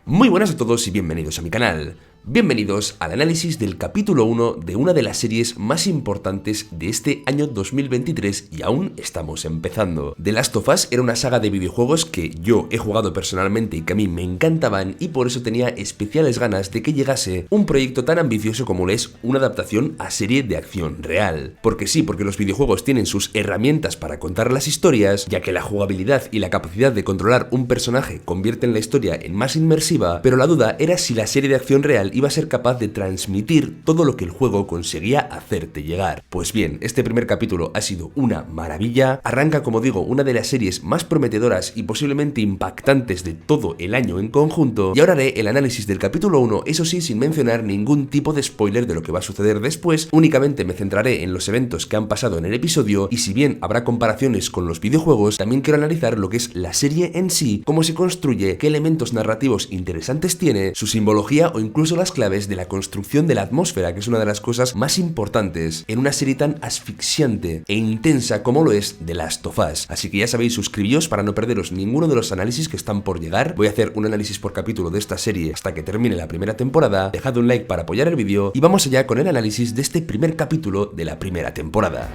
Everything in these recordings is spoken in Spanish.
Muy buenas a todos y bienvenidos a mi canal. Bienvenidos al análisis del capítulo 1 de una de las series más importantes de este año 2023 y aún estamos empezando. The Last of Us era una saga de videojuegos que yo he jugado personalmente y que a mí me encantaban y por eso tenía especiales ganas de que llegase un proyecto tan ambicioso como lo es una adaptación a serie de acción real. Porque sí, porque los videojuegos tienen sus herramientas para contar las historias, ya que la jugabilidad y la capacidad de controlar un personaje convierten la historia en más inmersiva, pero la duda era si la serie de acción real iba a ser capaz de transmitir todo lo que el juego conseguía hacerte llegar. Pues bien, este primer capítulo ha sido una maravilla, arranca, como digo, una de las series más prometedoras y posiblemente impactantes de todo el año en conjunto, y ahora haré el análisis del capítulo 1, eso sí, sin mencionar ningún tipo de spoiler de lo que va a suceder después, únicamente me centraré en los eventos que han pasado en el episodio, y si bien habrá comparaciones con los videojuegos, también quiero analizar lo que es la serie en sí, cómo se construye, qué elementos narrativos interesantes tiene, su simbología o incluso las claves de la construcción de la atmósfera, que es una de las cosas más importantes en una serie tan asfixiante e intensa como lo es The Last of Us. Así que ya sabéis, suscribíos para no perderos ninguno de los análisis que están por llegar. Voy a hacer un análisis por capítulo de esta serie hasta que termine la primera temporada. Dejad un like para apoyar el vídeo y vamos allá con el análisis de este primer capítulo de la primera temporada.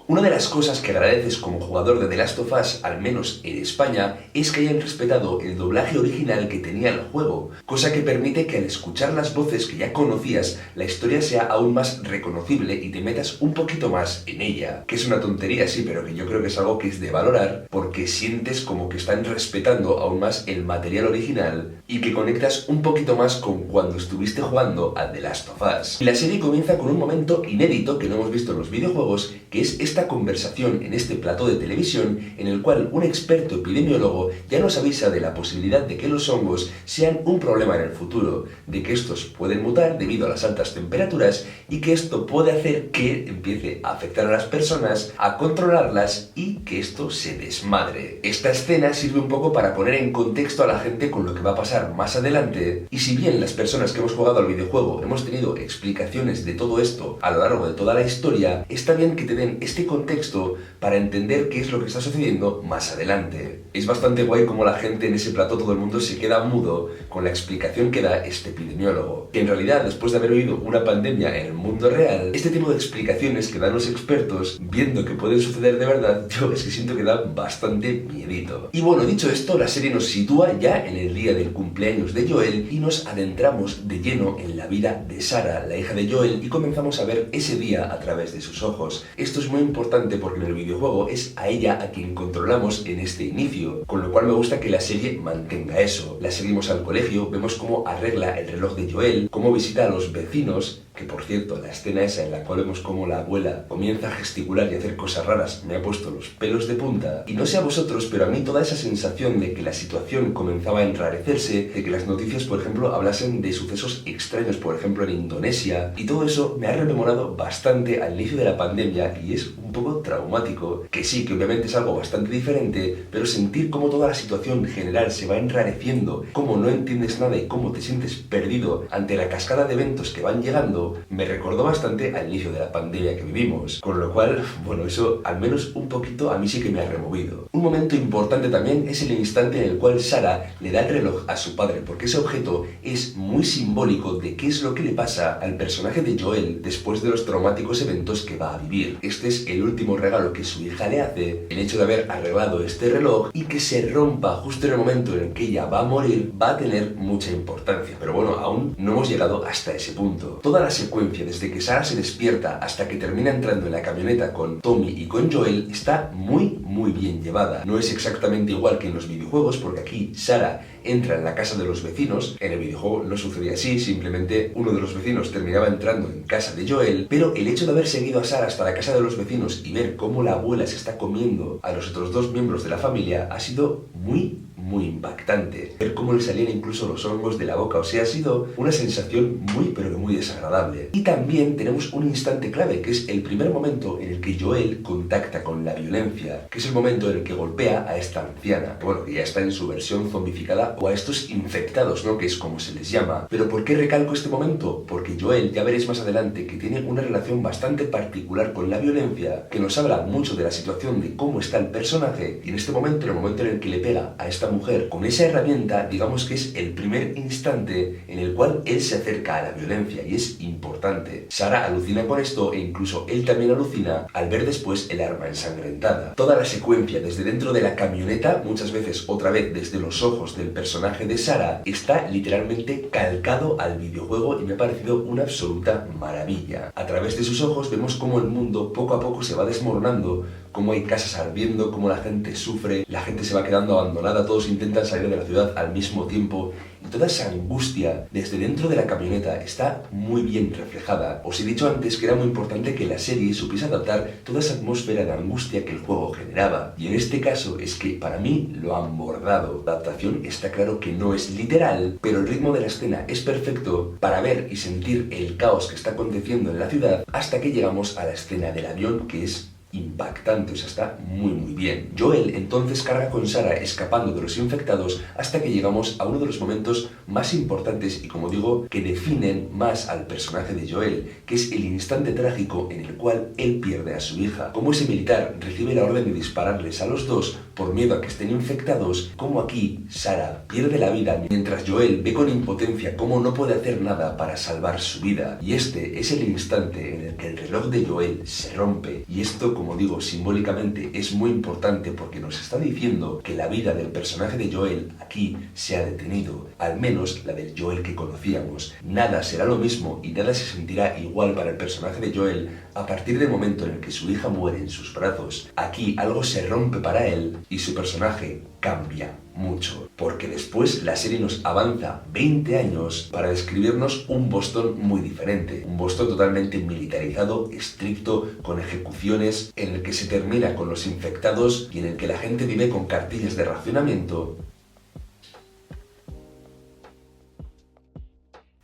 Una de las cosas que agradeces como jugador de The Last of Us, al menos en España, es que hayan respetado el doblaje original que tenía el juego, cosa que permite que al escuchar las voces que ya conocías, la historia sea aún más reconocible y te metas un poquito más en ella. Que es una tontería, sí, pero que yo creo que es algo que es de valorar, porque sientes como que están respetando aún más el material original y que conectas un poquito más con cuando estuviste jugando a The Last of Us. Y la serie comienza con un momento inédito que no hemos visto en los videojuegos, que es esta conversación en este plató de televisión en el cual un experto epidemiólogo ya nos avisa de la posibilidad de que los hongos sean un problema en el futuro, de que estos pueden mutar debido a las altas temperaturas y que esto puede hacer que empiece a afectar a las personas, a controlarlas y que esto se desmadre. Esta escena sirve un poco para poner en contexto a la gente con lo que va a pasar más adelante, y si bien las personas que hemos jugado al videojuego hemos tenido explicaciones de todo esto a lo largo de toda la historia, está bien que te den este contexto para entender qué es lo que está sucediendo más adelante. Es bastante guay como la gente en ese plató, todo el mundo se queda mudo con la explicación que da este epidemiólogo, que en realidad, después de haber oído una pandemia en el mundo real, este tipo de explicaciones que dan los expertos, viendo que pueden suceder de verdad, yo es que siento que da bastante miedito. Y bueno, dicho esto, la serie nos sitúa ya en el día del cumpleaños de Joel y nos adentramos de lleno en la vida de Sarah, la hija de Joel, y comenzamos a ver ese día a través de sus ojos. Esto es muy importante porque en el videojuego es a ella a quien controlamos en este inicio, con lo cual me gusta que la serie mantenga eso. La seguimos al colegio, vemos cómo arregla el reloj de Joel, cómo visita a los vecinos, que por cierto, la escena esa en la cual vemos cómo la abuela comienza a gesticular y a hacer cosas raras me ha puesto los pelos de punta. Y no sé a vosotros, pero a mí toda esa sensación de que la situación comenzaba a enrarecerse, de que las noticias, por ejemplo, hablasen de sucesos extraños, por ejemplo en Indonesia, y todo eso me ha rememorado bastante al inicio de la pandemia y es un poco traumático, que sí, que obviamente es algo bastante diferente, pero sentir cómo toda la situación general se va enrareciendo, cómo no entiendes nada y cómo te sientes perdido ante la cascada de eventos que van llegando, me recordó bastante al inicio de la pandemia que vivimos, con lo cual, bueno, eso al menos un poquito a mí sí que me ha removido. Un momento importante también es el instante en el cual Sarah le da el reloj a su padre, porque ese objeto es muy simbólico de qué es lo que le pasa al personaje de Joel después de los traumáticos eventos que va a vivir. Este es el último regalo que su hija le hace, el hecho de haber arreglado este reloj y que se rompa justo en el momento en el que ella va a morir va a tener mucha importancia, pero bueno, aún no hemos llegado hasta ese punto. Toda la secuencia desde que Sarah se despierta hasta que termina entrando en la camioneta con Tommy y con Joel está muy bien llevada. No es exactamente igual que en los videojuegos, porque aquí Sarah entra en la casa de los vecinos. En el videojuego no sucedía así, simplemente uno de los vecinos terminaba entrando en casa de Joel, pero el hecho de haber seguido a Sarah hasta la casa de los vecinos y ver cómo la abuela se está comiendo a los otros dos miembros de la familia ha sido muy muy impactante. Ver cómo le salían incluso los hongos de la boca, o sea, ha sido una sensación muy pero que muy desagradable. Y también tenemos un instante clave, que es el primer momento en el que Joel contacta con la violencia, que es el momento en el que golpea a esta anciana, que bueno, que ya está en su versión zombificada, o a estos infectados, ¿no?, que es como se les llama. Pero ¿por qué recalco este momento? Porque Joel, ya veréis más adelante, que tiene una relación bastante particular con la violencia, que nos habla mucho de la situación de cómo está el personaje, y en este momento, en el momento en el que le pega a esta mujer con esa herramienta, digamos que es el primer instante en el cual él se acerca a la violencia, y es importante. Sarah alucina con esto, e incluso él también alucina al ver después el arma ensangrentada. Toda la secuencia desde dentro de la camioneta, muchas veces otra vez desde los ojos del personaje de Sarah, está literalmente calcado al videojuego y me ha parecido una absoluta maravilla. A través de sus ojos vemos cómo el mundo poco a poco se va desmoronando, cómo hay casas ardiendo, cómo la gente sufre, la gente se va quedando abandonada, todos intentan salir de la ciudad al mismo tiempo, y toda esa angustia desde dentro de la camioneta está muy bien reflejada. Os he dicho antes que era muy importante que la serie supiese adaptar toda esa atmósfera de angustia que el juego generaba, y en este caso es que para mí lo han bordado. La adaptación está claro que no es literal, pero el ritmo de la escena es perfecto para ver y sentir el caos que está aconteciendo en la ciudad hasta que llegamos a la escena del avión, que es impactante, o sea, está muy bien. Joel entonces carga con Sarah escapando de los infectados hasta que llegamos a uno de los momentos más importantes y, como digo, que definen más al personaje de Joel, que es el instante trágico en el cual él pierde a su hija. Como ese militar recibe la orden de dispararles a los dos por miedo a que estén infectados, como aquí Sarah pierde la vida mientras Joel ve con impotencia cómo no puede hacer nada para salvar su vida. Y este es el instante en el que el reloj de Joel se rompe, y esto, como digo, simbólicamente es muy importante porque nos está diciendo que la vida del personaje de Joel aquí se ha detenido, al menos la del Joel que conocíamos. Nada será lo mismo y nada se sentirá igual para el personaje de Joel a partir del momento en el que su hija muere en sus brazos. Aquí algo se rompe para él y su personaje cambia mucho, porque después la serie nos avanza 20 años para describirnos un Boston muy diferente, un Boston totalmente militarizado, estricto, con ejecuciones, en el que se termina con los infectados y en el que la gente vive con cartillas de racionamiento.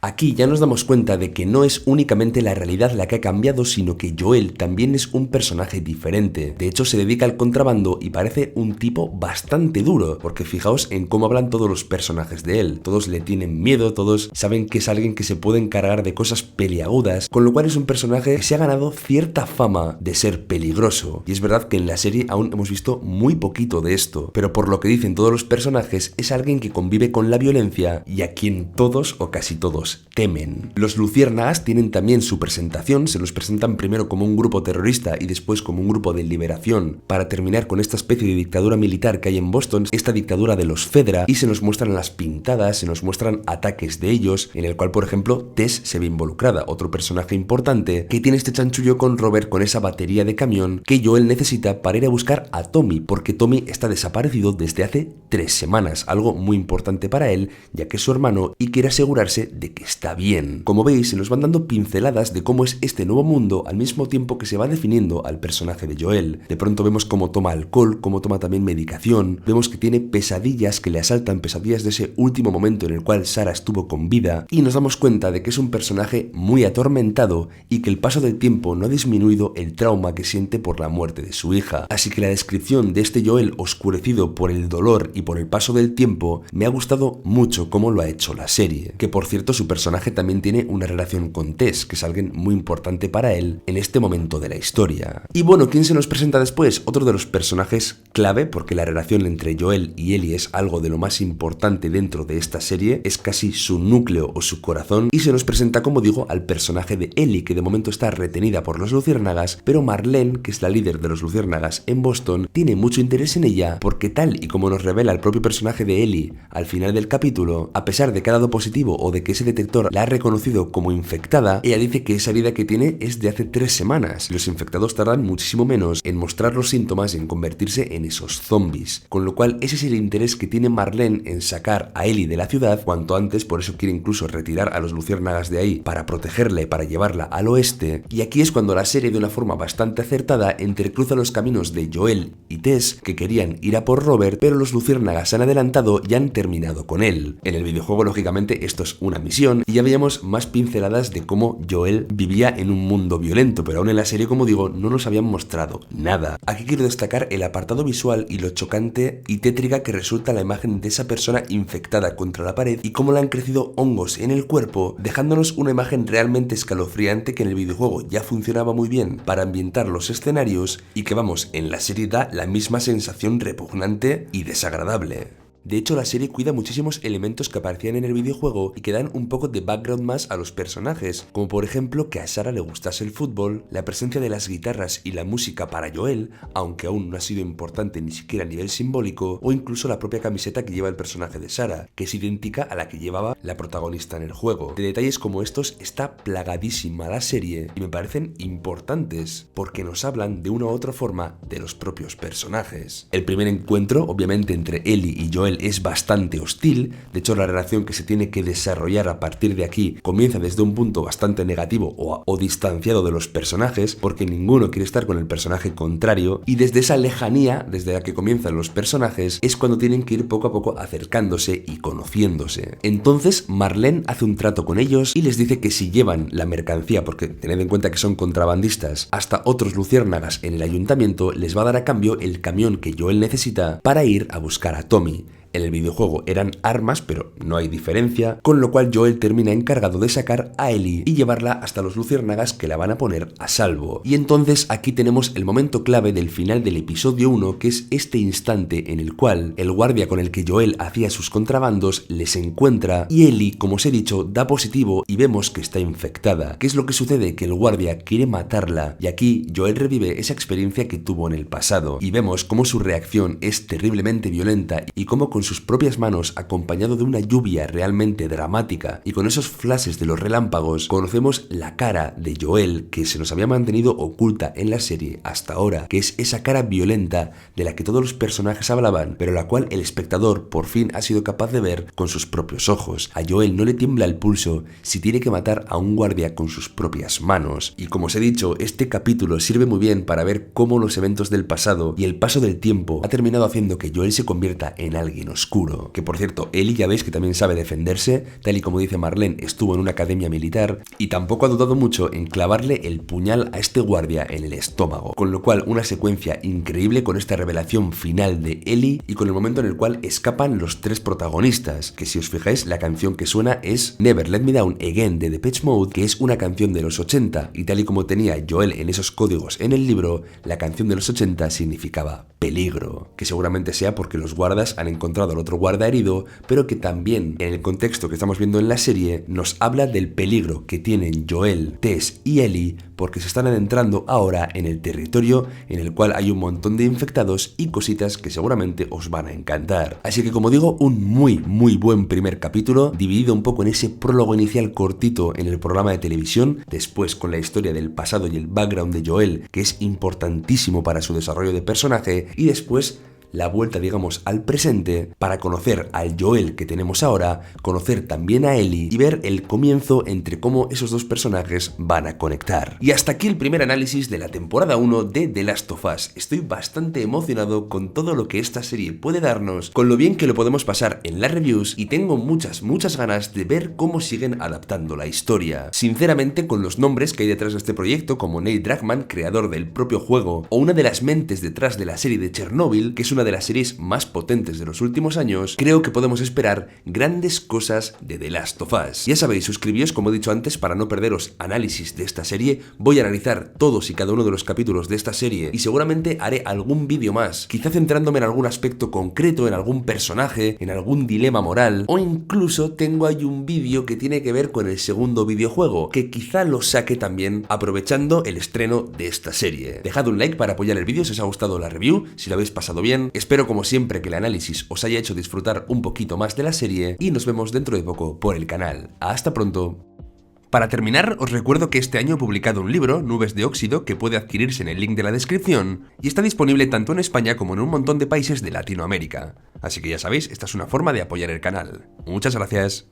Aquí ya nos damos cuenta de que no es únicamente la realidad la que ha cambiado, sino que Joel también es un personaje diferente. De hecho, se dedica al contrabando y parece un tipo bastante duro, porque fijaos en cómo hablan todos los personajes de él. Todos le tienen miedo, todos saben que es alguien que se puede encargar de cosas peliagudas, con lo cual es un personaje que se ha ganado cierta fama de ser peligroso. Y es verdad que en la serie aún hemos visto muy poquito de esto, pero por lo que dicen todos los personajes, es alguien que convive con la violencia y a quien todos o casi todos temen. Los luciérnagas tienen también su presentación, se los presentan primero como un grupo terrorista y después como un grupo de liberación, para terminar con esta especie de dictadura militar que hay en Boston, esta dictadura de los Fedra, y se nos muestran las pintadas, se nos muestran ataques de ellos, en el cual, por ejemplo, Tess se ve involucrada, otro personaje importante que tiene este chanchullo con Robert, con esa batería de camión que Joel necesita para ir a buscar a Tommy, porque Tommy está desaparecido desde hace 3 semanas, algo muy importante para él, ya que es su hermano y quiere asegurarse de que está bien. Como veis, se nos van dando pinceladas de cómo es este nuevo mundo al mismo tiempo que se va definiendo al personaje de Joel. De pronto vemos cómo toma alcohol, cómo toma también medicación, vemos que tiene pesadillas que le asaltan, pesadillas de ese último momento en el cual Sarah estuvo con vida, y nos damos cuenta de que es un personaje muy atormentado y que el paso del tiempo no ha disminuido el trauma que siente por la muerte de su hija. Así que la descripción de este Joel oscurecido por el dolor y por el paso del tiempo me ha gustado mucho cómo lo ha hecho la serie, que por cierto su personaje también tiene una relación con Tess, que es alguien muy importante para él en este momento de la historia. Y bueno, ¿quién se nos presenta después? Otro de los personajes clave, porque la relación entre Joel y Ellie es algo de lo más importante dentro de esta serie, es casi su núcleo o su corazón, y se nos presenta, como digo, al personaje de Ellie, que de momento está retenida por los luciérnagas, pero Marlene, que es la líder de los luciérnagas en Boston, tiene mucho interés en ella, porque tal y como nos revela el propio personaje de Ellie al final del capítulo, a pesar de que ha dado positivo o de que ese detector la ha reconocido como infectada, ella dice que esa herida que tiene es de hace 3 semanas. Los infectados tardan muchísimo menos en mostrar los síntomas y en convertirse en esos zombies. Con lo cual ese es el interés que tiene Marlene en sacar a Ellie de la ciudad cuanto antes, por eso quiere incluso retirar a los luciérnagas de ahí para protegerla y para llevarla al oeste. Y aquí es cuando la serie, de una forma bastante acertada, entrecruza los caminos de Joel y Tess, que querían ir a por Robert, pero los luciérnagas se han adelantado y han terminado con él. En el videojuego, lógicamente, esto es una misión y ya veíamos más pinceladas de cómo Joel vivía en un mundo violento, pero aún en la serie, como digo, no nos habían mostrado nada. Aquí quiero destacar el apartado visual y lo chocante y tétrica que resulta la imagen de esa persona infectada contra la pared y cómo le han crecido hongos en el cuerpo, dejándonos una imagen realmente escalofriante que en el videojuego ya funcionaba muy bien para ambientar los escenarios y que, vamos, en la serie da la misma sensación repugnante y desagradable. De hecho, la serie cuida muchísimos elementos que aparecían en el videojuego y que dan un poco de background más a los personajes, como por ejemplo que a Sarah le gustase el fútbol, la presencia de las guitarras y la música para Joel, aunque aún no ha sido importante ni siquiera a nivel simbólico, o incluso la propia camiseta que lleva el personaje de Sarah, que es idéntica a la que llevaba la protagonista en el juego. De detalles como estos está plagadísima la serie y me parecen importantes, porque nos hablan de una u otra forma de los propios personajes. El primer encuentro, obviamente, entre Ellie y Joel es bastante hostil. De hecho, la relación que se tiene que desarrollar a partir de aquí comienza desde un punto bastante negativo o distanciado de los personajes, porque ninguno quiere estar con el personaje contrario, y desde esa lejanía, desde la que comienzan los personajes, es cuando tienen que ir poco a poco acercándose y conociéndose. Entonces Marlene hace un trato con ellos y les dice que si llevan la mercancía, porque tened en cuenta que son contrabandistas, hasta otros luciérnagas en el ayuntamiento, les va a dar a cambio el camión que Joel necesita para ir a buscar a Tommy. En el videojuego eran armas, pero no hay diferencia, con lo cual Joel termina encargado de sacar a Ellie y llevarla hasta los luciérnagas que la van a poner a salvo. Y entonces aquí tenemos el momento clave del final del episodio 1, que es este instante en el cual el guardia con el que Joel hacía sus contrabandos les encuentra y Ellie, como os he dicho, da positivo y vemos que está infectada. ¿Qué es lo que sucede? Que el guardia quiere matarla y aquí Joel revive esa experiencia que tuvo en el pasado y vemos cómo su reacción es terriblemente violenta y cómo con sus propias manos, acompañado de una lluvia realmente dramática y con esos flashes de los relámpagos, conocemos la cara de Joel que se nos había mantenido oculta en la serie hasta ahora, que es esa cara violenta de la que todos los personajes hablaban, pero la cual el espectador por fin ha sido capaz de ver con sus propios ojos. A Joel no le tiembla el pulso si tiene que matar a un guardia con sus propias manos. Y como os he dicho, este capítulo sirve muy bien para ver cómo los eventos del pasado y el paso del tiempo ha terminado haciendo que Joel se convierta en alguien oscuro. Que por cierto, Ellie ya veis que también sabe defenderse, tal y como dice Marlene, estuvo en una academia militar y tampoco ha dudado mucho en clavarle el puñal a este guardia en el estómago. Con lo cual, una secuencia increíble con esta revelación final de Ellie y con el momento en el cual escapan los 3 protagonistas, que si os fijáis, la canción que suena es Never Let Me Down Again de Depeche Mode, que es una canción de los 80 y tal y como tenía Joel en esos códigos en el libro, la canción de los 80 significaba peligro, que seguramente sea porque los guardas han encontrado al otro guarda herido, pero que también en el contexto que estamos viendo en la serie nos habla del peligro que tienen Joel, Tess y Ellie porque se están adentrando ahora en el territorio en el cual hay un montón de infectados y cositas que seguramente os van a encantar. Así que, como digo, un muy buen primer capítulo, dividido un poco en ese prólogo inicial cortito en el programa de televisión, después con la historia del pasado y el background de Joel, que es importantísimo para su desarrollo de personaje, y después la vuelta, digamos, al presente para conocer al Joel que tenemos ahora, conocer también a Ellie y ver el comienzo entre cómo esos dos personajes van a conectar. Y hasta aquí el primer análisis de la temporada 1 de The Last of Us. Estoy bastante emocionado con todo lo que esta serie puede darnos, con lo bien que lo podemos pasar en las reviews y tengo muchas ganas de ver cómo siguen adaptando la historia. Sinceramente, con los nombres que hay detrás de este proyecto, como Neil Druckmann, creador del propio juego, o una de las mentes detrás de la serie de Chernobyl, que es una de las series más potentes de los últimos años, creo que podemos esperar grandes cosas de The Last of Us. Ya sabéis, suscribíos como he dicho antes para no perderos análisis de esta serie. Voy a analizar todos y cada uno de los capítulos de esta serie y seguramente haré algún vídeo más, quizá centrándome en algún aspecto concreto, en algún personaje, en algún dilema moral, o incluso tengo ahí un vídeo que tiene que ver con el segundo videojuego, que quizá lo saque también aprovechando el estreno de esta serie. Dejad un like para apoyar el vídeo si os ha gustado la review, si lo habéis pasado bien. espero como siempre que el análisis os haya hecho disfrutar un poquito más de la serie y nos vemos dentro de poco por el canal. ¡Hasta pronto! Para terminar, os recuerdo que este año he publicado un libro, Nubes de Óxido, que puede adquirirse en el link de la descripción, y está disponible tanto en España como en un montón de países de Latinoamérica. Así que ya sabéis, esta es una forma de apoyar el canal. Muchas gracias.